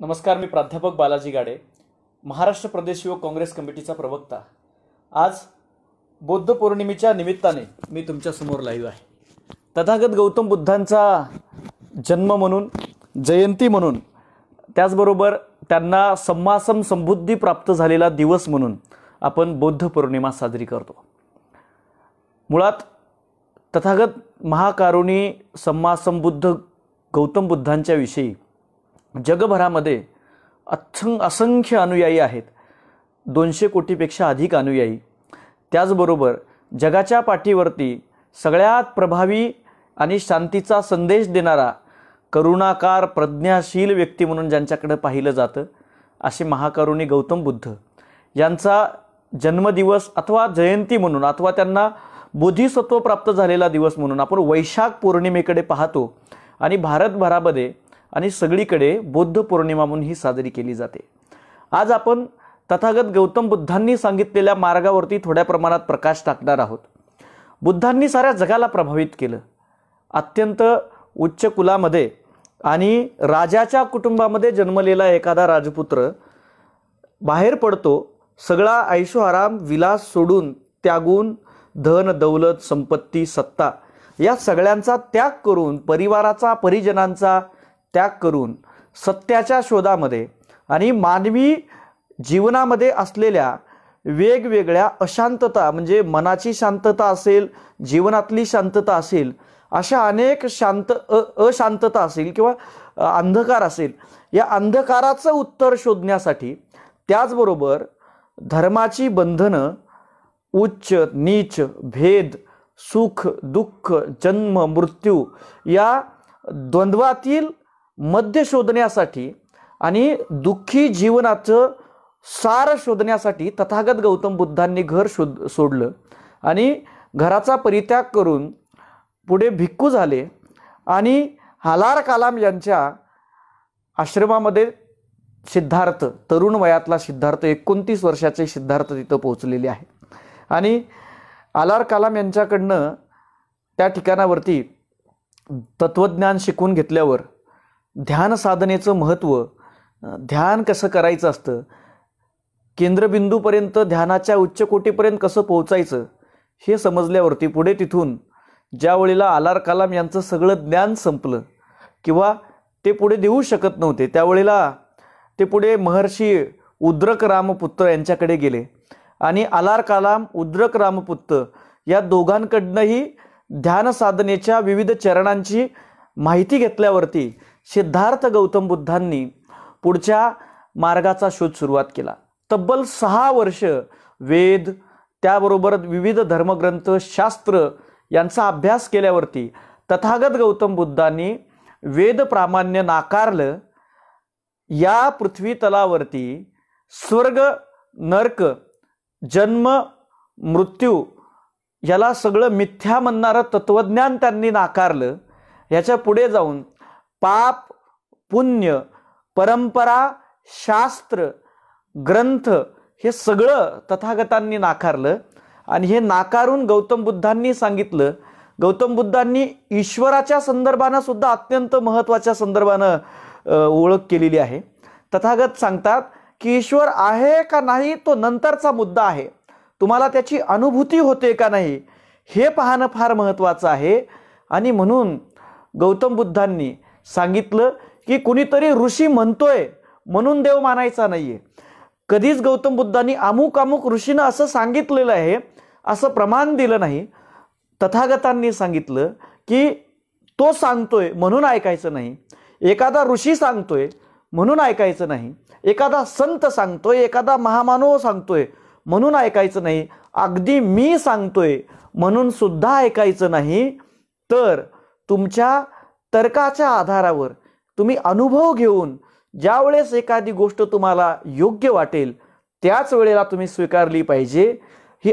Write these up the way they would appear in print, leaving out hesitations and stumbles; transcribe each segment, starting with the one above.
नमस्कार, मी प्राध्यापक बालाजी गाडे, महाराष्ट्र प्रदेश युवक काँग्रेस कमिटीचा प्रवक्ता। आज बौद्ध पौर्णिमेच्या निमित्ताने मी तुमच्या समोर लाईव्ह आहे। तथागत गौतम बुद्धांचा जन्म म्हणून, जयंती म्हणून, त्याचबरोबर त्यांना सम्मासम संबुद्धी प्राप्त झालेला दिवस म्हणून आपण बौद्ध पौर्णिमा साजरी करतो। मुळात तथागत महाकारुणी सम्मासंबुद्ध गौतम बुद्धांच्या विषयी जगभरामध्ये असंख्य अनुयायी आहेत, 200 कोटीपेक्षा अधिक अनुयायी। त्याचबरोबर जगाच्या पाठीवरती सगळ्यात प्रभावी आणि शांतीचा संदेश देणारा करुणाकार प्रज्ञाशील व्यक्ती म्हणून ज्यांच्याकडे पाहिलं जातं असे महाकरुणी गौतम बुद्ध यांचा जन्मदिवस अथवा जयंती म्हणून अथवा त्यांना बोधिसत्व प्राप्त झालेला दिवस म्हणून आपण वैशाख पौर्णिमेकडे पाहतो आणि भारतभरामध्ये आणि सगळीकडे बौद्ध पौर्णिमा म्हणून ही साजरी केली जाते। आज आपण तथागत गौतम बुद्धांनी सांगितलेल्या मार्गावरती थोड्या प्रमाणात प्रकाश टाकणार आहोत। बुद्धांनी साऱ्या जगाला प्रभावित केलं। अत्यंत उच्च कुलामध्ये आणि राजाच्या कुटुंबामध्ये जन्मलेला एखादा राजपुत्र बाहेर पडतो, सगळा ऐशोआराम विलास सोडून, त्यागून धन दौलत संपत्ती सत्ता या सगळ्यांचा त्याग करून, परिवाराचा परिजनांचा त्याग करून सत्याच्या शोधामध्ये आणि मानवी जीवनामध्ये असलेल्या वेगवेगळ्या अशांतता, म्हणजे मनाची शांतता असेल, जीवनातली शांतता असेल, अशा अनेक अशांतता असेल किंवा अंधकार असेल, या अंधकाराचं उत्तर शोधण्यासाठी, त्याचबरोबर धर्माची बंधनं, उच्च नीच भेद, सुख दुःख, जन्म मृत्यू या द्वंद्वातील मध्य शोधण्यासाठी आणि दुःखी जीवनाचं सार शोधण्यासाठी तथागत गौतम बुद्धांनी घर सोडलं आणि घराचा परित्याग करून पुढे भिक्खू झाले आणि हालार कालाम यांच्या आश्रमामध्ये सिद्धार्थ, तरुण वयातला सिद्धार्थ, 29 वर्षाचे सिद्धार्थ तिथं पोहोचलेले आहे आणि आलार कालाम यांच्याकडनं त्या ठिकाणावरती तत्वज्ञान शिकून घेतल्यावर ध्यान साधनेचं महत्त्व, ध्यान कसं करायचं असतं, केंद्रबिंदूपर्यंत ध्यानाच्या उच्च कोटीपर्यंत कसं पोहोचायचं हे समजल्यावरती पुढे तिथून ज्या वेळेला आलार कालाम यांचं सगळं ज्ञान संपलं किंवा ते पुढे देऊ शकत नव्हते, त्यावेळेला ते पुढे महर्षी उद्रक रामपुत्र यांच्याकडे गेले आणि आलार कालाम, उद्रक रामपुत्र या दोघांकडनंही ध्यान साधनेच्या विविध चरणांची माहिती घेतल्यावरती सिद्धार्थ गौतम बुद्धांनी पुढच्या मार्गाचा शोध सुरुवात केला। तब्बल 6 वर्ष वेद, त्याबरोबर विविध धर्मग्रंथ, शास्त्र यांचा अभ्यास केल्यावरती तथागत गौतम बुद्धांनी वेद प्रामाण्य नाकारलं। या पृथ्वी तलावरती स्वर्ग नरक, जन्म मृत्यू याला सगळं मिथ्या म्हणणारं तत्वज्ञान त्यांनी नाकारलं। याच्या पुढे जाऊन पाप पुण्य, परंपरा, शास्त्र, ग्रंथ हे सगळं तथागतांनी नाकारलं आणि हे नाकारून गौतम बुद्धांनी सांगितलं, गौतम बुद्धांनी ईश्वराच्या संदर्भानं सुद्धा अत्यंत महत्त्वाच्या संदर्भानं ओळख केलेली आहे। तथागत सांगतात की ईश्वर आहे का नाही तो नंतरचा मुद्दा आहे, तुम्हाला त्याची अनुभूती होते का नाही हे पाहणं फार महत्त्वाचं आहे। आणि म्हणून गौतम बुद्धांनी सांगितलं की कुणीतरी ऋषी म्हणतोय म्हणून देव मानायचा नाहीये। कधीच गौतम बुद्धांनी अमुक अमुक ऋषीनं असं सांगितलेलं आहे असं प्रमाण दिलं नाही। तथागतांनी सांगितलं की तो सांगतोय म्हणून ऐकायचं नाही, एखादा ऋषी सांगतोय म्हणून ऐकायचं नाही, एखादा संत सांगतोय, एखादा महामानव सांगतोय म्हणून ऐकायचं नाही, अगदी मी सांगतोय म्हणून सुद्धा ऐकायचं नाही, तर तुमच्या तर्काच्या आधारावर तुम्ही अनुभव घेऊन ज्या वेळेस एखादी गोष्ट तुम्हाला योग्य वाटेल त्याच वेळेला तुम्ही स्वीकारली पाहिजे। ही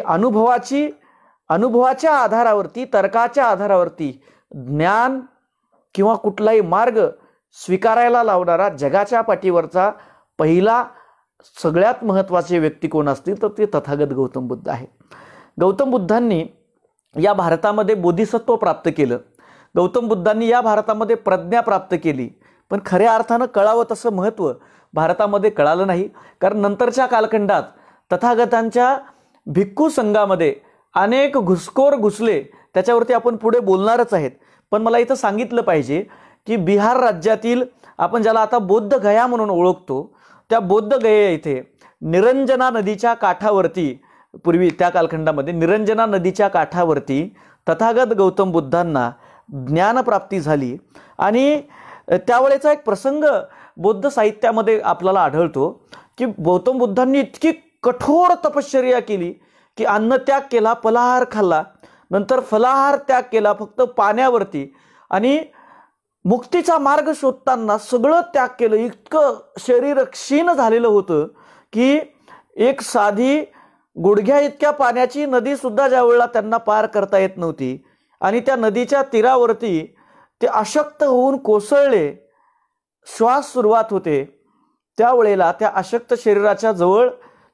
अनुभवाच्या आधारावरती, तर्काच्या आधारावरती ज्ञान किंवा कुठलाही मार्ग स्वीकारायला लावणारा जगाच्या पाठीवरचा पहिला सगळ्यात महत्त्वाचे व्यक्ती कोण असतील तर ते तथागत गौतम बुद्ध आहे। गौतम बुद्धांनी या भारतामध्ये बोधिसत्व प्राप्त केलं, गौतम बुद्धांनी या भारतामध्ये प्रज्ञा प्राप्त केली, पण खऱ्या अर्थानं कळावं तसं महत्त्व भारतामध्ये कळालं नाही, कारण नंतरच्या कालखंडात तथागतांच्या भिक्खू संघामध्ये अनेक घुसखोर घुसले, त्याच्यावरती आपण पुढे बोलणारच आहेत. पण मला इथं सांगितलं पाहिजे की बिहार राज्यातील आपण ज्याला आता बोध गया म्हणून ओळखतो, त्या बोध गया इथे निरंजना नदीच्या काठावरती, पूर्वी त्या कालखंडामध्ये निरंजना नदीच्या काठावरती तथागत गौतम बुद्धांना ज्ञानप्राप्ती झाली. आणि त्यावेळेचा एक प्रसंग बौद्ध साहित्यामध्ये आपल्याला आढळतो की गौतम बुद्धांनी इतकी कठोर तपश्चर्या केली की अन्नत्याग केला, फलाहार खाल्ला, नंतर फलाहार त्याग केला फक्त पाण्यावरती, आणि मुक्तीचा मार्ग शोधताना सगळं त्याग केलं. इतकं शरीर क्षीण झालेलं होतं की एक साधी गुडघ्या इतक्या पाण्याची नदी सुद्धा ज्या वेळेला त्यांना पार करता येत नव्हती आणि त्या नदीच्या तीरावरती ते अशक्त होऊन कोसळले, श्वास सुरुवात होते, त्यावेळेला त्या अशक्त शरीराच्या जवळ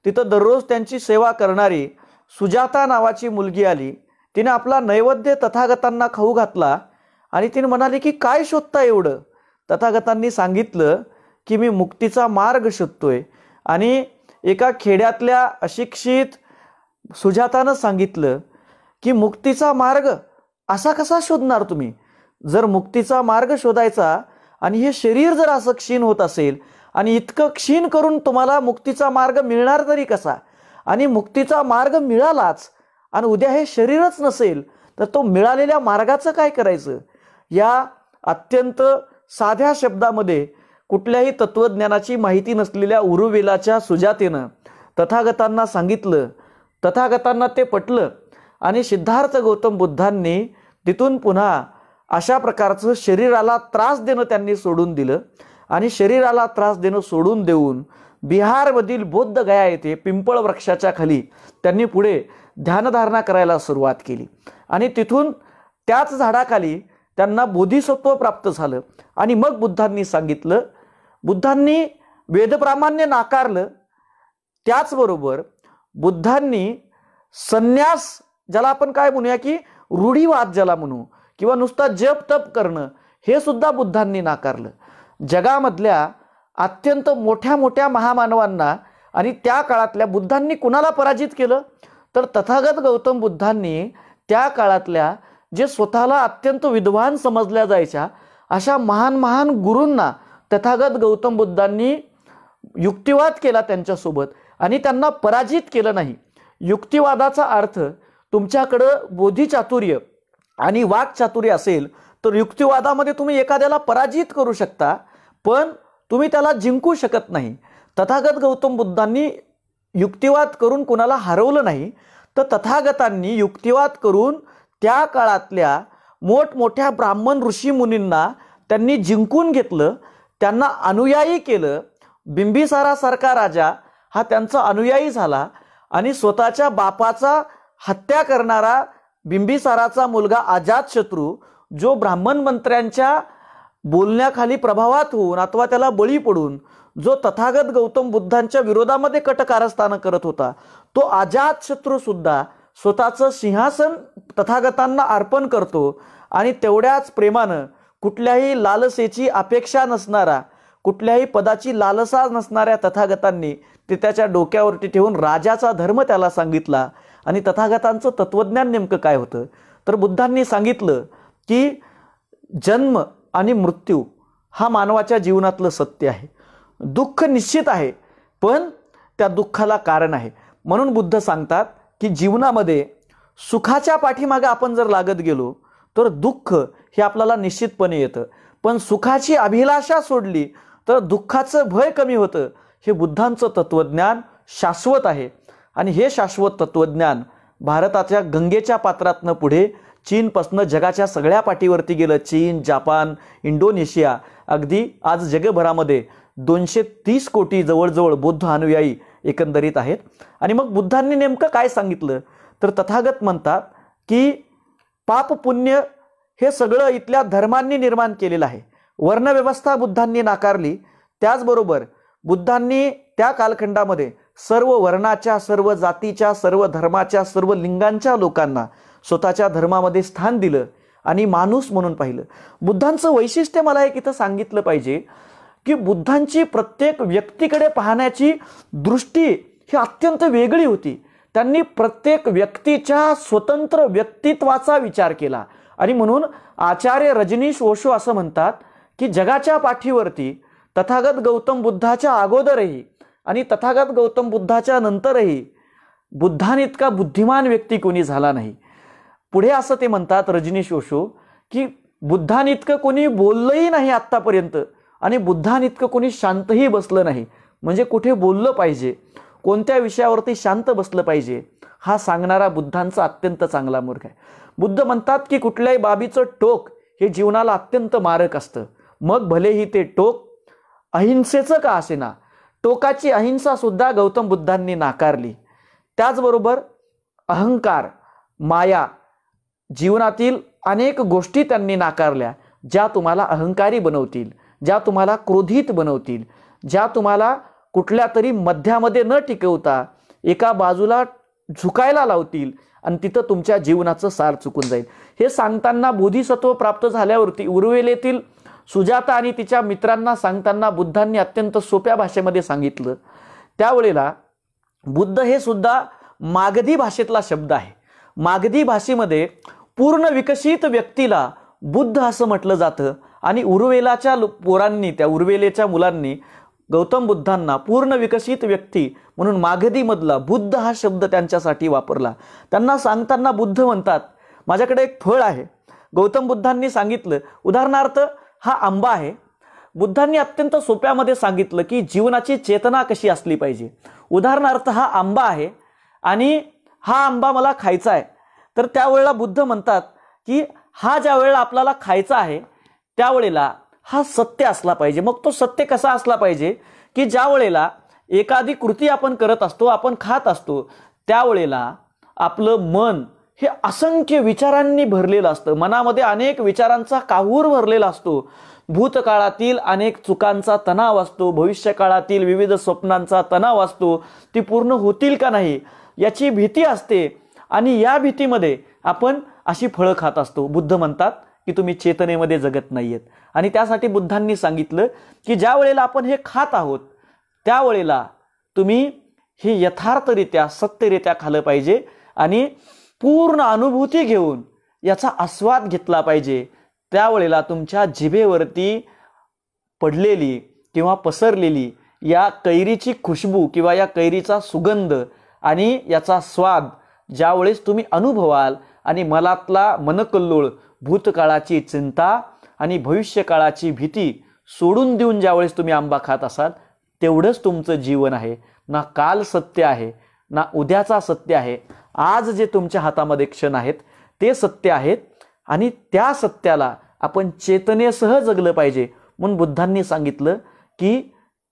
तिथं दररोज त्यांची सेवा करणारी सुजाता नावाची मुलगी आली. तिने आपला नैवेद्य तथागतांना खाऊ घातला आणि तिने म्हणाली की काय शोधता एवढं? तथागतांनी सांगितलं की मी मुक्तीचा मार्ग शोधतोय. आणि एका खेड्यातल्या अशिक्षित सुजातानं सांगितलं की मुक्तीचा मार्ग असा कसा शोधणार तुम्ही? जर मुक्तीचा मार्ग शोधायचा आणि हे शरीर जर असं क्षीण होत असेल आणि इतकं क्षीण करून तुम्हाला मुक्तीचा मार्ग मिळणार तरी कसा? आणि मुक्तीचा मार्ग मिळालाच आणि उद्या हे शरीरच नसेल तर तो मिळालेल्या मार्गाचं काय करायचं? या अत्यंत साध्या शब्दामध्ये कुठल्याही तत्वज्ञानाची माहिती नसलेल्या उरुवेलाच्या सुजातेनं तथागतांना सांगितलं. तथागतांना ते पटलं आणि सिद्धार्थ गौतम बुद्धांनी तिथून पुन्हा अशा प्रकारचं शरीराला त्रास देणं त्यांनी सोडून दिलं आणि शरीराला त्रास देणं सोडून देऊन बिहारमधील बोध गया येथे पिंपळ वृक्षाच्या खाली त्यांनी पुढे ध्यानधारणा करायला सुरुवात केली. आणि तिथून त्याच झाडाखाली त्यांना बोधिसत्व प्राप्त झालं. आणि मग बुद्धांनी सांगितलं, बुद्धांनी वेदप्रामाण्य नाकारलं, त्याचबरोबर बुद्धांनी संन्यास, ज्याला आपण काय म्हणूया की रूढीवाद ज्याला म्हणू, किंवा नुसता जप तप करणं, हे सुद्धा बुद्धांनी नाकारलं. जगामधल्या अत्यंत मोठ्या मोठ्या महामानवांना आणि त्या काळातल्या बुद्धांनी कुणाला पराजित केलं? तर तथागत गौतम बुद्धांनी त्या काळातल्या जे स्वतःला अत्यंत विद्वान समजल्या जायच्या अशा महान महान गुरूंना तथागत गौतम बुद्धांनी युक्तिवाद केला त्यांच्यासोबत आणि त्यांना पराजित केलं नाही. युक्तिवादाचा अर्थ तुमच्याकडं बोधिचातुर्य आणि वाक्चातुर्य असेल तर युक्तिवादामध्ये तुम्ही एखाद्याला पराजित करू शकता, पण तुम्ही त्याला जिंकू शकत नाही. तथागत गौतम बुद्धांनी युक्तिवाद करून कुणाला हरवलं नाही, तर तथागतांनी युक्तिवाद करून त्या काळातल्या मोठमोठ्या ब्राह्मण ऋषी मुनींना त्यांनी जिंकून घेतलं, त्यांना अनुयायी केलं. बिंबिसारासारखा राजा हा त्यांचा अनुयायी झाला आणि स्वतःच्या बापाचा हत्या करणारा बिंबिसाराचा मुलगा अजातशत्रू, जो ब्राह्मण मंत्र्यांच्या बोलण्याखाली प्रभावात होऊन अथवा त्याला बळी पडून जो तथागत गौतम बुद्धांच्या विरोधामध्ये कटकारस्थान करत होता, तो अजातशत्रू सुद्धा स्वतःचं सिंहासन तथागतांना अर्पण करतो. आणि तेवढ्याच प्रेमानं कुठल्याही लालसेची अपेक्षा नसणारा, कुठल्याही पदाची लालसा नसणाऱ्या तथागतांनी ते त्याच्या डोक्यावरती ठेवून राजाचा धर्म त्याला सांगितला. आणि तथागतांचं तत्वज्ञान नेमकं काय होतं? तर बुद्धांनी सांगितलं की जन्म आणि मृत्यू हा मानवाच्या जीवनातलं सत्य आहे. दुःख निश्चित आहे, पण त्या दुःखाला कारण आहे. म्हणून बुद्ध सांगतात की जीवनामध्ये सुखाच्या पाठीमागे आपण जर लागत गेलो तर दुःख हे आपल्याला निश्चितपणे येतं, पण सुखाची अभिलाषा सोडली तर दुःखाचं भय कमी होतं. हे बुद्धांचं तत्वज्ञान शाश्वत आहे. आणि हे शाश्वत तत्वज्ञान भारताच्या गंगेच्या पात्रातनं पुढे चीनपासनं जगाच्या सगळ्या पाठीवरती गेलं. चीन, जापान, इंडोनेशिया, अगदी आज जगभरामध्ये 230 कोटी जवळजवळ बौद्ध अनुयायी एकंदरीत आहेत. आणि मग बुद्धांनी नेमकं काय सांगितलं? तर तथागत म्हणतात की पाप पुण्य हे सगळं इथल्या धर्मांनी निर्माण केलेलं आहे. वर्णव्यवस्था बुद्धांनी नाकारली. त्याचबरोबर बुद्धांनी त्या कालखंडामध्ये सर्व वर्णाच्या, सर्व जातीच्या, सर्व धर्माच्या, सर्व लिंगांच्या लोकांना स्वतःच्या धर्मामध्ये स्थान दिलं आणि माणूस म्हणून पाहिलं. बुद्धांचं वैशिष्ट्य मला एक इथं सांगितलं पाहिजे की बुद्धांची प्रत्येक व्यक्तीकडे पाहण्याची दृष्टी ही अत्यंत वेगळी होती. त्यांनी प्रत्येक व्यक्तीच्या स्वतंत्र व्यक्तित्वाचा विचार केला. आणि म्हणून आचार्य रजनीश ओशो असं म्हणतात की जगाच्या पाठीवरती तथागत गौतम बुद्धाच्या अगोदरही आणि तथागत गौतम बुद्धाच्या नंतरही बुद्धांइतका बुद्धिमान व्यक्ती कोणी झाला नाही. पुढे असं ते म्हणतात रजनीश ओशो की बुद्धांइतकं कोणी बोललंही नाही आत्तापर्यंत आणि बुद्धांइतकं कोणी शांतही बसलं नाही. म्हणजे कुठे बोललं पाहिजे, कोणत्या विषयावरती शांत बसलं पाहिजे हा सांगणारा बुद्धांचा अत्यंत चांगला मार्ग आहे. बुद्ध म्हणतात की कुठल्याही बाबीचं टोक हे जीवनाला अत्यंत मारक असतं. मग भलेही ते टोक अहिंसेचं का असेना, टोकाची अहिंसा सुद्धा गौतम बुद्धांनी नाकारली. त्याचबरोबर अहंकार, माया, जीवनातील अनेक गोष्टी त्यांनी नाकारल्या ज्या तुम्हाला अहंकारी बनवतील, ज्या तुम्हाला क्रोधित बनवतील, ज्या तुम्हाला कुठल्या तरी मध्यामध्ये न टिकवता एका बाजूला झुकायला लावतील आणि तिथं तुमच्या जीवनाचं सार चुकून जाईल. हे सांगताना बोधिसत्व प्राप्त झाल्यावरती उर्वेलेतील सुजाता आणि तिच्या मित्रांना सांगताना बुद्धांनी अत्यंत सोप्या भाषेमध्ये सांगितलं. त्यावेळेला बुद्ध हे सुद्धा मागधी भाषेतला शब्द आहे. मागधी भाषेमध्ये पूर्ण विकसित व्यक्तीला बुद्ध असं म्हटलं जातं आणि उर्वेलाच्या पोरांनी, त्या उर्वेलेच्या मुलांनी गौतम बुद्धांना पूर्ण विकसित व्यक्ती म्हणून मागधी मधला बुद्ध हा शब्द त्यांच्यासाठी वापरला. त्यांना सांगताना बुद्ध म्हणतात माझ्याकडे एक फळ आहे. गौतम बुद्धांनी सांगितलं, उदाहरणार्थ हा आंबा आहे. बुद्धांनी अत्यंत सोप्यामध्ये सांगितलं की जीवनाची चेतना कशी असली पाहिजे. उदाहरणार्थ हा आंबा आहे आणि हा आंबा मला खायचा आहे. तर त्यावेळेला बुद्ध म्हणतात की हा ज्या वेळेला आपल्याला खायचा आहे त्यावेळेला हा सत्य असला पाहिजे. मग तो सत्य कसा असला पाहिजे की ज्या वेळेला एखादी कृती आपण करत असतो, आपण खात असतो, त्यावेळेला आपलं मन हे असंख्य विचारांनी भरलेलं असतं. मनामध्ये अनेक विचारांचा काहूर भरलेला असतो. भूतकाळातील अनेक चुकांचा तणाव असतो, भविष्यकाळातील विविध स्वप्नांचा तणाव असतो. ती पूर्ण होतील का नाही याची भीती असते आणि या भीतीमध्ये आपण अशी फळं खात असतो. बुद्ध म्हणतात की तुम्ही चेतनेमध्ये जगत नाहीयेत. आणि त्यासाठी बुद्धांनी सांगितलं की ज्या वेळेला आपण हे खात आहोत त्यावेळेला तुम्ही हे यथार्थरित्या सत्यरित्या खाल्लं पाहिजे आणि पूर्ण अनुभूती घेऊन याचा आस्वाद घेतला पाहिजे. त्यावेळेला तुमच्या जिभेवरती पडलेली किंवा पसरलेली या कैरीची खुशबू किंवा या कैरीचा सुगंध आणि याचा स्वाद ज्यावेळेस तुम्ही अनुभवाल आणि मनातला मनकल्लोळ, भूतकाळाची चिंता आणि भविष्यकाळाची भीती सोडून देऊन ज्यावेळेस तुम्ही आंबा खात असाल तेवढंच तुमचं जीवन आहे. ना काल सत्य आहे ना उद्याचा सत्य आहे. आज जे तुमच्या हातामध्ये क्षण आहेत ते सत्य आहेत आणि त्या सत्याला आपण चेतनेसह जगलं पाहिजे. म्हणून बुद्धांनी सांगितलं की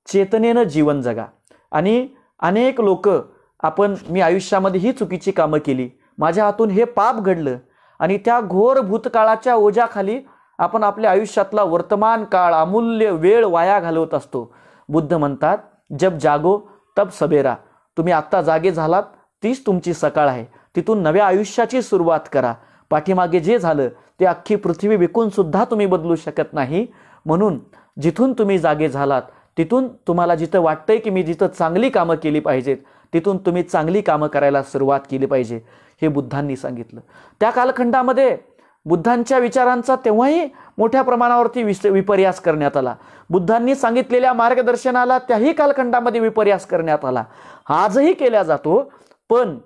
चेतनेनं जीवन जगा. आणि अनेक लोक मी आयुष्यामध्ये ही चुकीची कामं केली, माझ्या हातून हे पाप घडलं आणि त्या घोर भूतकाळाच्या ओझ्याखाली आपण आपल्या आयुष्यातला वर्तमान काळ, अमूल्य वेळ वाया घालवत असतो. बुद्ध म्हणतात जब जागो तब सबेरा. तुम्ही आत्ता जागे झालात तीच तुमची सकाळ आहे. तिथून नव्या आयुष्याची सुरुवात करा. पाठीमागे जे झालं ते अख्खी पृथ्वी विकून सुद्धा तुम्ही बदलू शकत नाही. म्हणून जिथून तुम्ही जागे झालात तिथून तुम्हाला जिथं वाटतंय की मी जिथं चांगली कामं केली पाहिजेत तिथून तुम्ही चांगली कामं करायला सुरुवात केली पाहिजे हे बुद्धांनी सांगितलं. त्या कालखंडामध्ये बुद्धांच्या विचारांचा तेव्हाही मोठ्या प्रमाणावरती विपर्यास करण्यात आला. बुद्धांनी सांगितलेल्या मार्गदर्शनाला त्याही कालखंडामध्ये विपर्यास करण्यात आला. आजही केला जातो. पण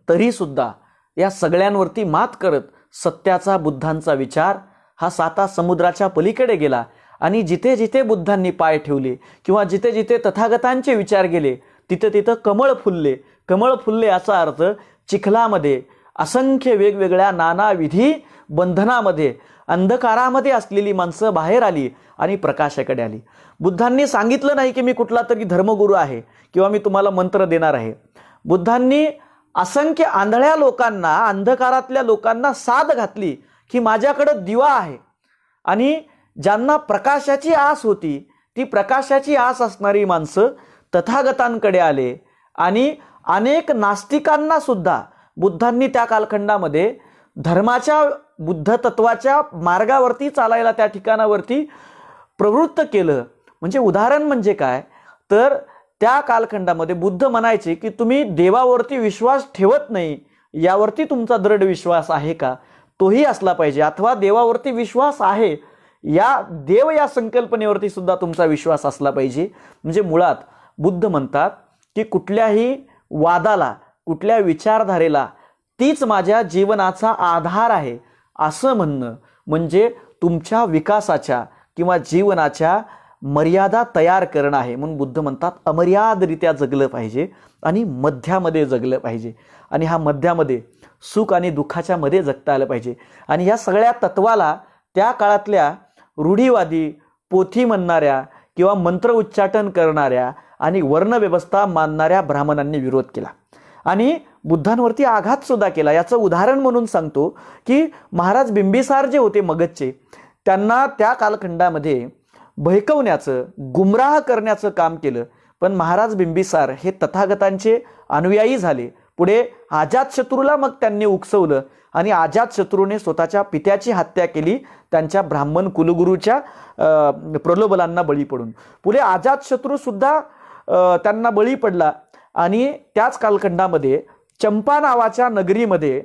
तरी सुद्धा या सगळ्यांवरती मात करत सत्याचा बुद्धांचा विचार हा 7 समुद्राच्या पलीकडे गेला आणि जिथे जिथे बुद्धांनी पाय ठेवले किंवा जिथे जिथे तथागतांचे विचार गेले तिथे तिथं कमळ फुलले. कमळ फुलले याचा अर्थ चिखलामध्ये असंख्य वेगवेगळ्या नानाविधी बंधनामध्ये अंधकारामध्ये असलेली माणसं बाहेर आली आणि प्रकाशाकडे आली. बुद्धांनी सांगितलं नाही की मी कुठला तरी धर्मगुरू आहे किंवा मी तुम्हाला मंत्र देणार आहे. बुद्धांनी असंख्य आंधळ्या लोकांना, अंधकारातल्या लोकांना साद घातली की माझ्याकडे दिवा आहे. आणि ज्यांना प्रकाशाची आस होती ती प्रकाशाची आस असणारी माणसं तथागतांकडे आले. आणि अनेक नास्तिकांना सुद्धा बुद्धांनी त्या कालखंडामध्ये धर्माच्या, बुद्ध तत्वाच्या मार्गावरती चालायला त्या ठिकाणावरती प्रवृत्त केलं. म्हणजे उदाहरण म्हणजे काय, तर त्या कालखंडामध्ये बुद्ध म्हणायचे की तुम्ही देवावरती विश्वास ठेवत नाही, यावरती तुमचा दृढ विश्वास आहे का, तोही असला पाहिजे. अथवा देवावरती विश्वास आहे, देव या संकल्पनेवरती सुद्धा तुमचा विश्वास असला पाहिजे. म्हणजे मुळात बुद्ध म्हणतात की कुठल्याही वादाला, कुठल्या विचारधारेला तीच माझ्या जीवनाचा आधार आहे असं म्हणणं म्हणजे तुमच्या विकासाच्या किंवा जीवनाच्या मर्यादा तयार करणं आहे. म्हणून बुद्ध म्हणतात अमर्यादरित्या जगलं पाहिजे आणि मध्यामध्ये जगलं पाहिजे. आणि हा मध्यामध्ये सुख आणि दुःखाच्या मध्ये जगता आलं पाहिजे. आणि ह्या सगळ्या तत्वाला त्या काळातल्या रूढीवादी, पोथी म्हणणाऱ्या किंवा मंत्र उच्चाटन करणाऱ्या आणि वर्णव्यवस्था मानणाऱ्या ब्राह्मणांनी विरोध केला आणि बुद्धांवरती आघात सुद्धा केला. याचं उदाहरण म्हणून सांगतो की महाराज बिंबिसार जे होते मगधचे, त्यांना त्या कालखंडामध्ये भयकवण्याचं, गुमराह करण्याचं काम केलं. पण महाराज बिंबिसार हे तथागतांचे अनुयायी झाले. पुढे अजातशत्रूला मग त्यांनी उकसवलं आणि अजातशत्रूने स्वतःच्या पित्याची हत्या केली त्यांच्या ब्राह्मण कुलगुरूच्या प्रलोभनांना बळी पडून. पुढे अजातशत्रू सुद्धा त्यांना बळी पडला आणि त्याच कालखंडामध्ये चंपा नावाच्या नगरीमध्ये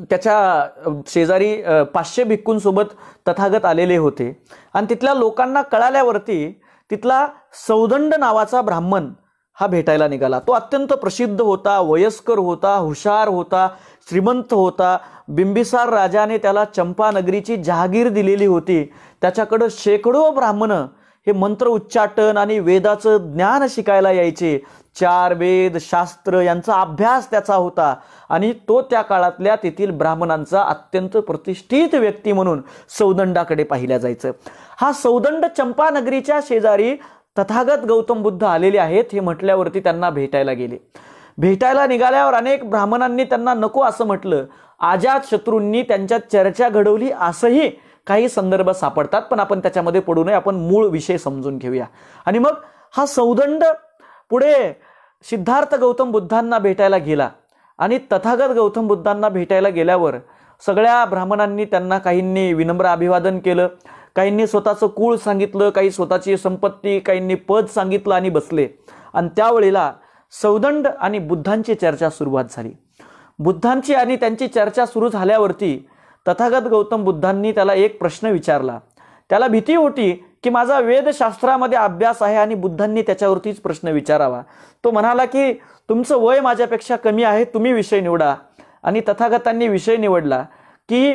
त्याच्या शेजारी 500 भिक्खूंसोबत तथागत आलेले होते. आणि तिथल्या लोकांना कळाल्यावरती तिथला सौदंड नावाचा ब्राह्मण हा भेटायला निघाला. तो अत्यंत प्रसिद्ध होता, वयस्कर होता, हुशार होता, श्रीमंत होता. बिंबिसार राजाने त्याला चंपा नगरीची जहागीर दिलेली होती. त्याच्याकडं शेकडो ब्राह्मण हे मंत्र उच्चाटन आणि वेदाचं ज्ञान शिकायला यायचे. 4 वेद शास्त्र यांचा अभ्यास त्याचा होता आणि तो त्या काळातल्या तेथील ब्राह्मणांचा अत्यंत प्रतिष्ठित व्यक्ती म्हणून सौदंडाकडे पाहिल्या जायचं. हा सौदंड चंपा नगरीच्या शेजारी तथागत गौतम बुद्ध आलेले आहेत हे म्हटल्यावरती त्यांना भेटायला गेले. भेटायला निघाल्यावर अनेक ब्राह्मणांनी त्यांना नको असं म्हटलं. अजातशत्रूंनी त्यांच्यात चर्चा घडवली असंही काही संदर्भ सापडतात, पण आपण त्याच्यामध्ये पडू नये, आपण मूळ विषय समजून घेऊया. आणि मग हा सौदंड पुढे सिद्धार्थ गौतम बुद्धांना भेटायला गेला आणि तथागत गौतम बुद्धांना भेटायला गेल्यावर सगळ्या ब्राह्मणांनी त्यांना, काहींनी विनम्र अभिवादन केलं, काहींनी स्वतःचं कुळ सांगितलं, काही स्वतःची संपत्ती, काहींनी पद सांगितलं आणि बसले. आणि त्यावेळेला सौदंड आणि बुद्धांची चर्चा सुरुवात झाली. बुद्धांची आणि त्यांची चर्चा सुरू झाल्यावरती तथागत गौतम बुद्धांनी त्याला एक प्रश्न विचारला. त्याला भीती होती की माझा वेदशास्त्रामध्ये अभ्यास आहे आणि बुद्धांनी त्याच्यावरतीच प्रश्न विचारावा. तो म्हणाला की तुमचं वय माझ्यापेक्षा कमी आहे, तुम्ही विषय निवडा. आणि तथागतांनी विषय निवडला की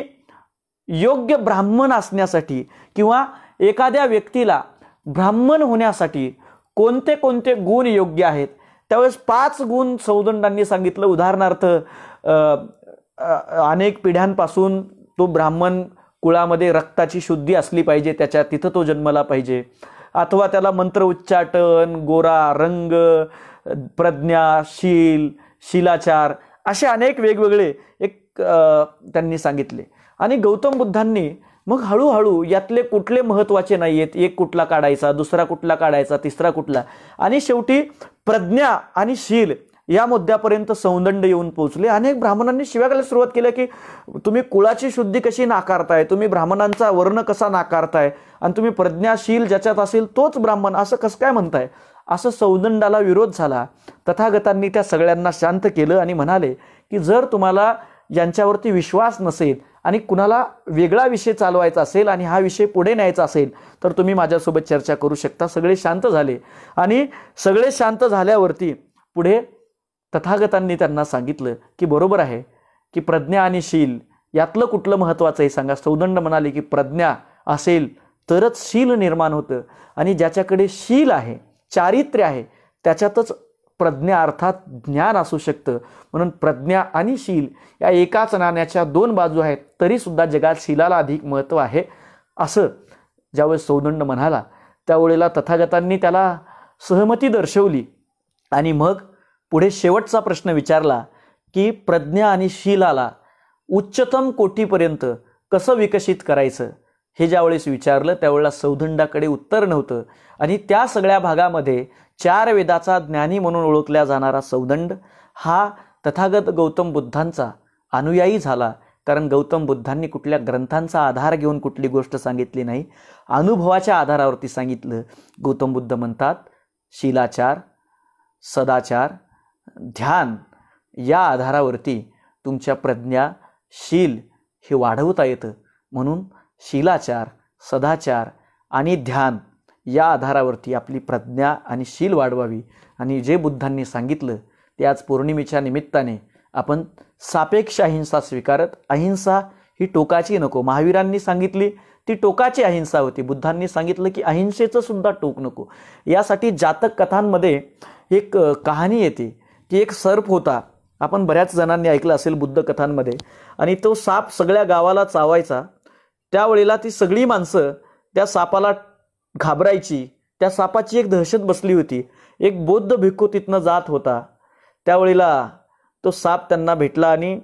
योग्य ब्राह्मण असण्यासाठी किंवा एखाद्या व्यक्तीला ब्राह्मण होण्यासाठी कोणते कोणते गुण योग्य आहेत. त्यावेळेस 5 गुण सौदंडांनी सांगितलं. उदाहरणार्थ अनेक पिढ्यांपासून तो ब्राह्मण कुळामध्ये रक्ताची शुद्धी असली पाहिजे, तिथं तो जन्मला पाहिजे. अथवा त्याला मंत्र उच्चाटन, गोरा रंग, प्रज्ञा, शील, शिलाचार असे अनेक वेगवेगळे त्यांनी सांगितले. आणि गौतम बुद्धांनी मग हळूहळू यातले कुठले महत्वाचे नाही आहेत, एक कुठला काढायचा, दुसरा कुठला काढायचा, तिसरा कुठला, आणि शेवटी प्रज्ञा आणि शील या मुद्द्यापर्यंत सौदंड येऊन पोहोचले. अनेक ब्राह्मणांनी शिव्या घालायला सुरुवात केली की तुम्ही कुळाची शुद्धी कशी नाकारताय, तुम्ही ब्राह्मणांचा वर्ण कसा नाकारताय आणि तुम्ही प्रज्ञाशील ज्याच्यात असेल तोच ब्राह्मण असं कसं काय म्हणताय. असं सौदंडाला विरोध झाला. तथागतांनी त्या सगळ्यांना शांत केलं आणि म्हणाले की जर तुम्हाला यांच्यावरती विश्वास नसेल आणि कुणाला वेगळा विषय चालवायचा असेल आणि हा विषय पुढे न्यायचा असेल तर तुम्ही माझ्यासोबत चर्चा करू शकता. सगळे शांत झाले आणि सगळे शांत झाल्यावरती पुढे तथागतांनी त्यांना सांगितलं की बरोबर आहे की प्रज्ञा आणि शील यातलं कुठलं महत्वाचं आहे सांगा. सौदंड म्हणाले की प्रज्ञा असेल तरच शील निर्माण होतं आणि ज्याच्याकडे शील आहे, चारित्र्य आहे, त्याच्यातच प्रज्ञा अर्थात ज्ञान असू शकतं. म्हणून प्रज्ञा आणि शील या एकाच नाण्याच्या 2 बाजू आहेत, तरी सुद्धा जगात शीलाला अधिक महत्त्व आहे असं ज्यावेळेस सौदंड म्हणाला त्यावेळेला तथागतांनी त्याला सहमती दर्शवली. आणि मग पुढे शेवटचा प्रश्न विचारला की प्रज्ञा आणि शीलाला उच्चतम कोटीपर्यंत कसं विकसित करायचं. हे ज्यावेळेस विचारलं त्यावेळेला सौदंडाकडे उत्तर नव्हतं. आणि त्या सगळ्या भागामध्ये 4 वेदाचा ज्ञानी म्हणून ओळखल्या जाणारा सौदंड हा तथागत गौतम बुद्धांचा अनुयायी झाला. कारण गौतम बुद्धांनी कुठल्या ग्रंथांचा आधार घेऊन कुठली गोष्ट सांगितली नाही, अनुभवाच्या आधारावरती सांगितलं. गौतम बुद्ध म्हणतात शीलाचार, सदाचार, ध्यान या आधारावरती तुमच्या प्रज्ञा, शील हे वाढवता येतं. म्हणून शीलाचार, सदाचार आणि ध्यान या आधारावरती आपली प्रज्ञा आणि शील वाढवावी. आणि जे बुद्धांनी सांगितलं ते आज पौर्णिमेच्या निमित्ताने आपण सापेक्ष अहिंसा स्वीकारत, अहिंसा ही टोकाची नको. महावीरांनी सांगितली ती टोकाची अहिंसा होती. बुद्धांनी सांगितलं की अहिंसेचं सुद्धा टोक नको. यासाठी जातक कथांमध्ये एक कहाणी येते की एक सर्प होता. आपण बऱ्याच जणांनी ऐकलं असेल बुद्ध कथांमध्ये. आणि तो साप सगळ्या गावाला चावायचा. त्यावेळेला ती सगळी माणसं त्या सापाला घाबरायची. त्या सापाची एक दहशत बसली होती. एक बौद्ध भिक्खू तिथनं जात होता. त्यावेळेला तो साप त्यांना भेटला आणि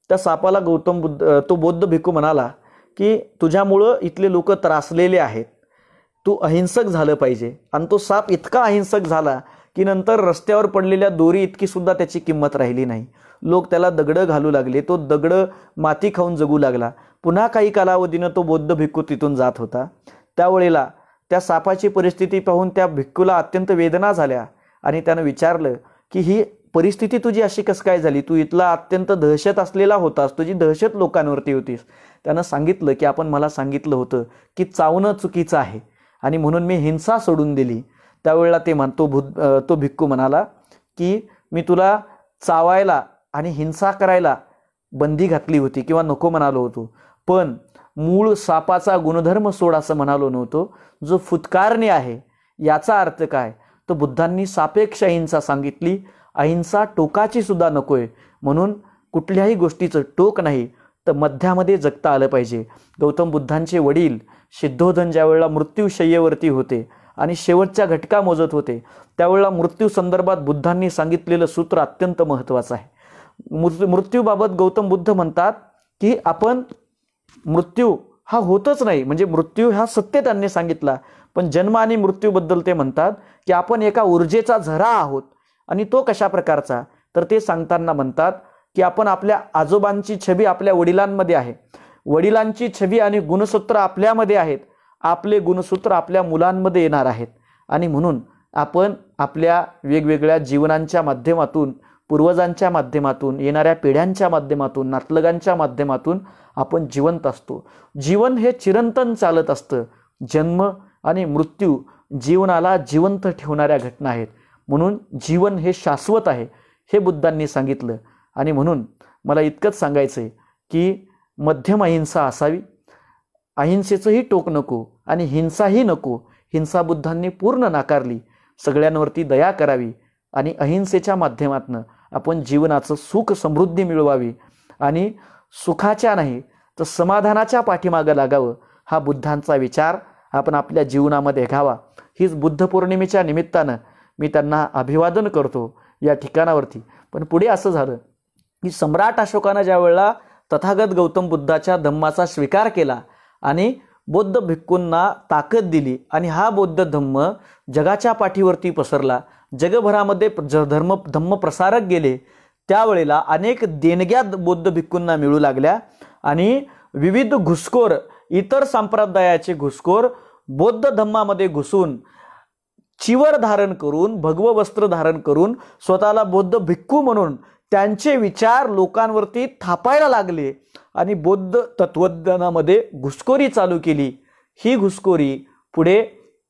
त्या सापाला तो बौद्ध भिक्खू म्हणाला की तुझ्यामुळं इथले लोक त्रासलेले आहेत, तू अहिंसक झालं पाहिजे. आणि तो साप इतका अहिंसक झाला की नंतर रस्त्यावर पडलेल्या दोरी इतकी सुद्धा त्याची किंमत राहिली नाही. लोक त्याला दगडं घालू लागले. तो दगडं माती खाऊन जगू लागला. पुन्हा काही कालावधीनं तो बौद्ध भिक्खू तिथून जात होता. त्यावेळेला त्या सापाची परिस्थिती पाहून त्या भिक्खूला अत्यंत वेदना झाल्या आणि त्यानं विचारलं की ही परिस्थिती तुझी अशी कसं काय झाली? तू इथला अत्यंत दहशत असलेला होतास, तुझी दहशत लोकांवरती होतीस. त्यानं सांगितलं की आपण मला सांगितलं होतं की चावणं चुकीचं आहे आणि म्हणून मी हिंसा सोडून दिली. त्यावेळेला तो भिक्खू म्हणाला की मी तुला चावायला आणि हिंसा करायला बंदी घातली होती किंवा नको म्हणालो होतो, पण मूळ सापाचा गुणधर्म सोड असं म्हणालो नव्हतो, जो फुत्कारणे आहे. याचा अर्थ काय? तर बुद्धांनी सापेक्ष अहिंसा सांगितली. अहिंसा टोकाची सुद्धा नकोय. म्हणून कुठल्याही गोष्टीचं टोक नाही तर मध्यामध्ये जगता आलं पाहिजे. गौतम बुद्धांचे वडील सिद्धोधन ज्यावेळेला मृत्यूशय्येवरती होते आणि शेवटच्या घटका मोजत होते, त्यावेळेला मृत्यू संदर्भात बुद्धांनी सांगितलेलं सूत्र अत्यंत महत्त्वाचं आहे. मृत्यूबाबत गौतम बुद्ध म्हणतात की आपण मृत्यू हा होतच नाही, म्हणजे मृत्यू हा सत्य त्यांनी सांगितला. पण जन्म आणि मृत्यूबद्दल ते म्हणतात की आपण एका ऊर्जेचा झरा आहोत. आणि तो कशा प्रकारचा? तर ते सांगताना म्हणतात की आपण आपल्या आजोबांची छबी आपल्या वडिलांमध्ये आहे, वडिलांची छबी आणि गुणसूत्र आपल्यामध्ये आहेत, आपले गुणसूत्र आपल्या मुलांमध्ये येणार आहेत. आणि म्हणून आपण आपल्या वेगवेगळ्या जीवनांच्या माध्यमातून, पूर्वजांच्या माध्यमातून, येणाऱ्या पिढ्यांच्या माध्यमातून, नातलगांच्या माध्यमातून आपण जिवंत असतो. जीवन हे चिरंतन चालत असतं. जन्म आणि मृत्यू जीवनाला जिवंत ठेवणाऱ्या घटना आहेत. म्हणून जीवन हे शाश्वत आहे हे बुद्धांनी सांगितलं. आणि म्हणून मला इतकंच सांगायचं आहे की मध्यम अहिंसा असावी. अहिंसेचंही टोक नको आणि हिंसाही नको. हिंसा बुद्धांनी पूर्ण नाकारली. सगळ्यांवरती दया करावी आणि अहिंसेच्या माध्यमातून आपण जीवनाचं सुख समृद्धी मिळवावी आणि सुखाच्या नाही तर समाधानाच्या पाठीमागं लागावं, हा बुद्धांचा विचार आपण आपल्या जीवनामध्ये घ्यावा. हीच बुद्ध पौर्णिमेच्या निमित्तानं मी त्यांना अभिवादन करतो या ठिकाणावरती. पण पुढे असं झालं की सम्राट अशोकानं ज्या वेळेला तथागत गौतम बुद्धाच्या धम्माचा स्वीकार केला आणि बौद्ध भिक्खूंना ताकद दिली आणि हा बौद्ध धम्म जगाच्या पाठीवरती पसरला, जगभरामध्ये धम्म प्रसारक गेले, त्यावेळेला अनेक देणग्या बौद्ध भिक्खूंना मिळू लागल्या आणि विविध घुसखोर, इतर संप्रदायाचे घुसखोर बौद्ध धम्मामध्ये घुसून चिवर धारण करून, भगव वस्त्र धारण करून स्वतःला बौद्ध भिक्खू म्हणून त्यांचे विचार लोकांवरती थापायला लागले आणि बौद्ध तत्वज्ञानामध्ये घुसखोरी चालू केली. ही घुसखोरी पुढे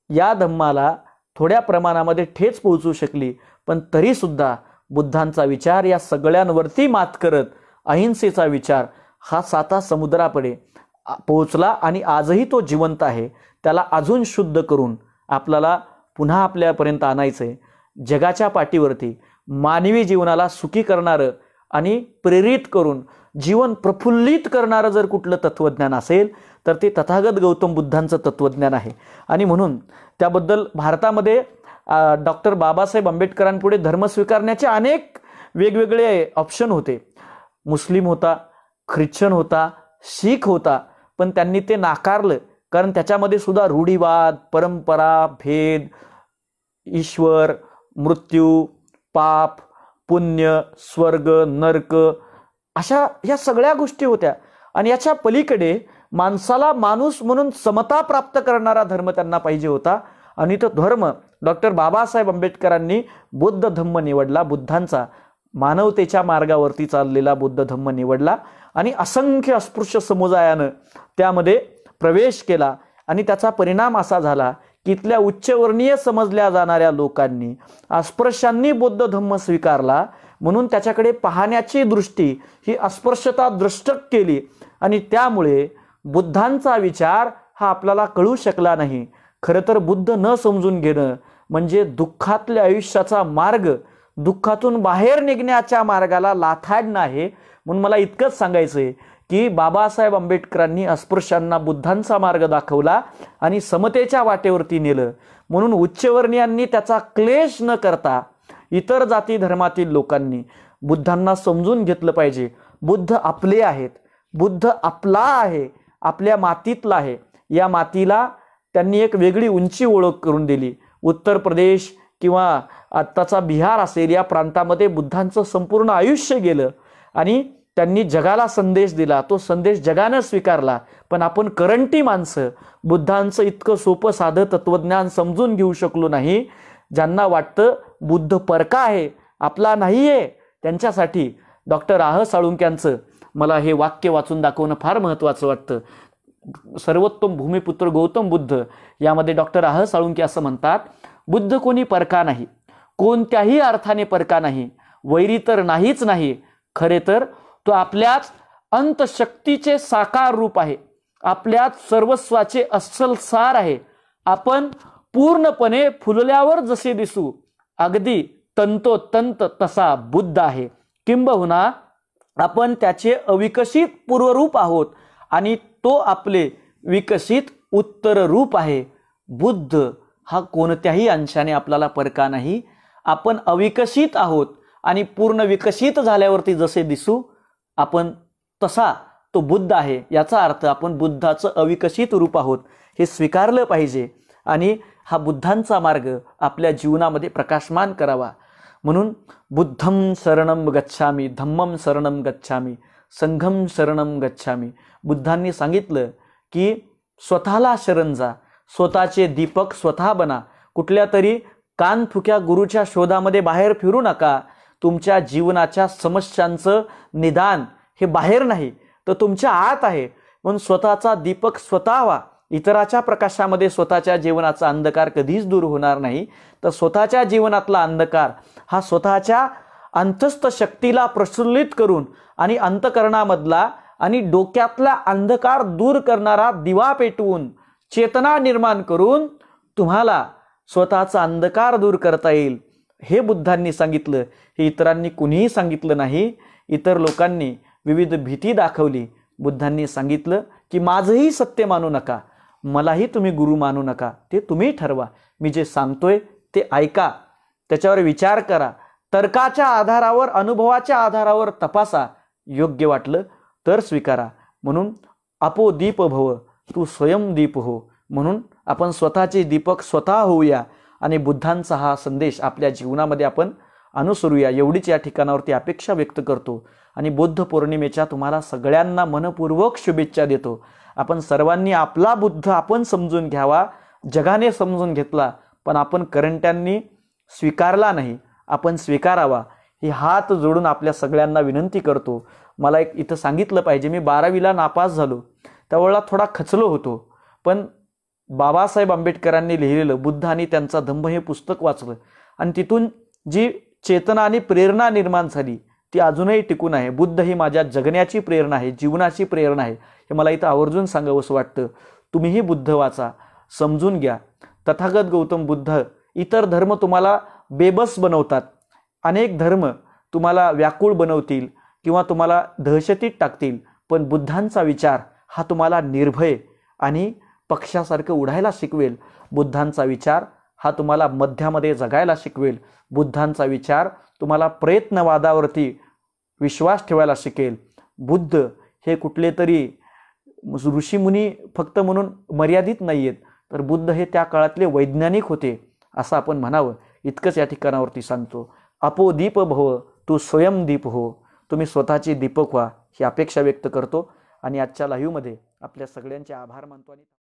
या धम्माला थोड्या प्रमाणामध्ये ठेच पोहोचू शकली, पण तरीसुद्धा बुद्धांचा विचार या सगळ्यांवरती मात करत अहिंसेचा विचार हा 7 समुद्राकडे पोहोचला आणि आजही तो जिवंत आहे. त्याला अजून शुद्ध करून आपल्याला पुन्हा आपल्यापर्यंत आणायचं आहे. जगाच्या पाठीवरती मानवी जीवनाला सुखी करणारं आणि प्रेरित करून जीवन प्रफुल्लित करणारं जर कुठलं तत्वज्ञान असेल तर ते तथागत गौतम बुद्धांचं तत्वज्ञान आहे. आणि म्हणून त्याबद्दल भारतामध्ये डॉक्टर बाबासाहेब आंबेडकरांपुढे धर्म स्वीकारण्याचे अनेक वेगवेगळे ऑप्शन होते. मुस्लिम होता, ख्रिश्चन होता, शीख होता, पण त्यांनी ते नाकारलं. कारण त्याच्यामध्ये सुद्धा रूढीवाद, परंपरा, भेद, ईश्वर, मृत्यू, पाप, पुण्य, स्वर्ग, नरक अशा ह्या सगळ्या गोष्टी होत्या. आणि याच्या पलीकडे माणसाला माणूस म्हणून समता प्राप्त करणारा धर्म त्यांना पाहिजे होता. आणि तो धर्म डॉक्टर बाबासाहेब आंबेडकरांनी बुद्ध धम्म निवडला. बुद्धांचा मानवतेच्या मार्गावरती चाललेला बुद्ध धम्म निवडला आणि असंख्य अस्पृश्य समुदायानं त्यामध्ये प्रवेश केला. आणि त्याचा परिणाम असा झाला की इथल्या उच्चवर्णीय समजल्या जाणाऱ्या लोकांनी, अस्पृश्यांनी बौद्ध धम्म स्वीकारला म्हणून त्याच्याकडे पाहण्याची दृष्टी ही अस्पृश्यता द्रष्टक केली. आणि त्यामुळे बुद्धांचा विचार हा आपल्याला कळू शकला नाही. खरं तर बुद्ध न समजून घेणं म्हणजे दुःखातल्या आयुष्याचा मार्ग, दुःखातून बाहेर निघण्याच्या मार्गाला लाथाडणं आहे. म्हणून मला इतकंच सांगायचंय की बाबासाहेब आंबेडकरांनी अस्पृश्यांना बुद्धांचा मार्ग दाखवला आणि समतेच्या वाटेवरती नेलं. म्हणून उच्चवर्णीयांनी त्याचा क्लेश न करता इतर जाती धर्मातील लोकांनी बुद्धांना समजून घेतलं पाहिजे. बुद्ध आपले आहेत, बुद्ध आपला आहे, आपल्या मातीतला आहे. या मातीला त्यांनी एक वेगळी उंची ओळख करून दिली. उत्तर प्रदेश किंवा आत्ताचा बिहार असेल या प्रांतामध्ये बुद्धांचं संपूर्ण आयुष्य गेलं आणि त्यांनी जगाला संदेश दिला. तो संदेश जगानं स्वीकारला. पण आपण करंटी माणसं बुद्धांचं इतकं सोपं साधं तत्वज्ञान समजून घेऊ शकलो नाही. ज्यांना वाटतं बुद्ध परका आहे, आपला नाही आहे, त्यांच्यासाठी डॉक्टर आह साळुंक्यांचं मला हे वाक्य वाचून दाखवणं फार महत्त्वाचं वाटतं. सर्वोत्तम भूमिपुत्र गौतम बुद्ध यामध्ये डॉक्टर आह साळुंके असं म्हणतात, बुद्ध कोणी परका नाही, कोणत्याही अर्थाने परका नाही, वैरी तर नाहीच नाही. खरे तर तो आपल्याच अंतशक्तीचे साकार रूप आहे, आपल्याच सर्वस्वाचे अस्सल सार आहे. आपण पूर्णपणे फुलल्यावर जसे दिसू अगदी तंतोतंत तसा बुद्ध आहे. किंबहुना आपण त्याचे अविकसित पूर्वरूप आहोत आणि तो आपले विकसित उत्तर रूप आहे. बुद्ध हा कोणत्याही अंशाने आपल्याला परका नाही. आपण अविकसित आहोत आणि पूर्ण विकसित झाल्यावरती जसे दिसू आपण तसा तो बुद्ध आहे. याचा अर्थ आपण बुद्धाचं अविकसित रूप आहोत हे स्वीकारलं पाहिजे आणि हा बुद्धांचा मार्ग आपल्या जीवनामध्ये प्रकाशमान करावा. म्हणून बुद्धं शरणं गच्छामि, धम्मं शरणं गच्छामि, संघं शरणं गच्छामि. बुद्धांनी सांगितलं की स्वतःला शरण जा, स्वतःचे दीपक स्वतः बना. कुठल्या तरी कानफुक्या गुरुच्या शोधामध्ये बाहेर फिरू नका. तुमच्या जीवनाच्या समस्यांचं निदान हे बाहेर नाही तर तुमच्या आत आहे. म्हणून स्वतःचा दीपक स्वतः व्हा. इतराच्या प्रकाशामध्ये स्वतःच्या जीवनाचा अंधकार कधीच दूर होणार नाही. तर स्वतःच्या जीवनातला अंधकार हा स्वतःच्या अंतस्थ शक्तीला प्रज्वलित करून आणि अंतकरणामधला आणि डोक्यातला अंधकार दूर करणारा दिवा पेटवून चेतना निर्माण करून तुम्हाला स्वतःचा अंधकार दूर करता येईल. हे बुद्धांनी सांगितलं. हे इतरांनी कुणीही सांगितलं नाही. इतर लोकांनी विविध भीती दाखवली. बुद्धांनी सांगितलं की माझंही सत्य मानू नका, मलाही तुम्ही गुरु मानू नका, ते तुम्ही ठरवा. मी जे सांगतोय ते ऐका, त्याच्यावर विचार करा, तर्काच्या आधारावर अनुभवाच्या आधारावर तपासा, योग्य वाटलं तर स्वीकारा. म्हणून आपो दीप भव, तू स्वयं दीप हो. म्हणून आपण स्वतःचे दीपक स्वतः होऊया आणि बुद्धांचा हा संदेश आपल्या जीवनामध्ये आपण अनुसरूया. एवढीच या ठिकाणावरती अपेक्षा व्यक्त करतो आणि बुद्ध पौर्णिमेच्या तुम्हाला सगळ्यांना मनपूर्वक शुभेच्छा देतो. आपण सर्वांनी आपला बुद्ध आपण समजून घ्यावा. जगाने समजून घेतला पण आपण करंट्यांनी स्वीकारला नाही. आपण स्वीकारावा ही हात जोडून आपल्या सगळ्यांना विनंती करतो. मला एक इथं सांगितलं पाहिजे, मी 12वीला नापास झालो त्यावेळेला थोडा खचलो होतो, पण बाबासाहेब आंबेडकरांनी लिहिलेलं बुद्ध आणि त्यांचा धम्म हे पुस्तक वाचलं आणि तिथून जी चेतना आणि प्रेरणा निर्माण झाली ती अजूनही टिकून आहे. बुद्ध ही माझ्या जगण्याची प्रेरणा आहे, जीवनाची प्रेरणा आहे. हे मला इथं आवर्जून सांगावंसं वाटतं. तुम्हीही बुद्ध वाचा, समजून घ्या. तथागत गौतम बुद्ध इतर धर्म तुम्हाला बेबस बनवतात, अनेक धर्म तुम्हाला व्याकुळ बनवतील किंवा तुम्हाला दहशतीत टाकतील, पण बुद्धांचा विचार हा तुम्हाला निर्भय आणि पक्षासारखं उडायला शिकवेल. बुद्धांचा विचार हा तुम्हाला मध्यामध्ये जगायला शिकवेल. बुद्धांचा विचार तुम्हाला प्रयत्नवादावरती विश्वास ठेवायला शिकेल. बुद्ध हे कुठले तरी ऋषीमुनी फक्त म्हणून मर्यादित नाही आहेत, तर बुद्ध हे त्या काळातले वैज्ञानिक होते असं आपण म्हणावं. इतकंच या ठिकाणावरती सांगतो. आपो दीप भव, तू स्वयं दीप हो. तुम्ही स्वतःची दीपक व्हा ही अपेक्षा व्यक्त करतो आणि आजच्या लाईव्हमध्ये आपल्या सगळ्यांचे आभार मानतो आणि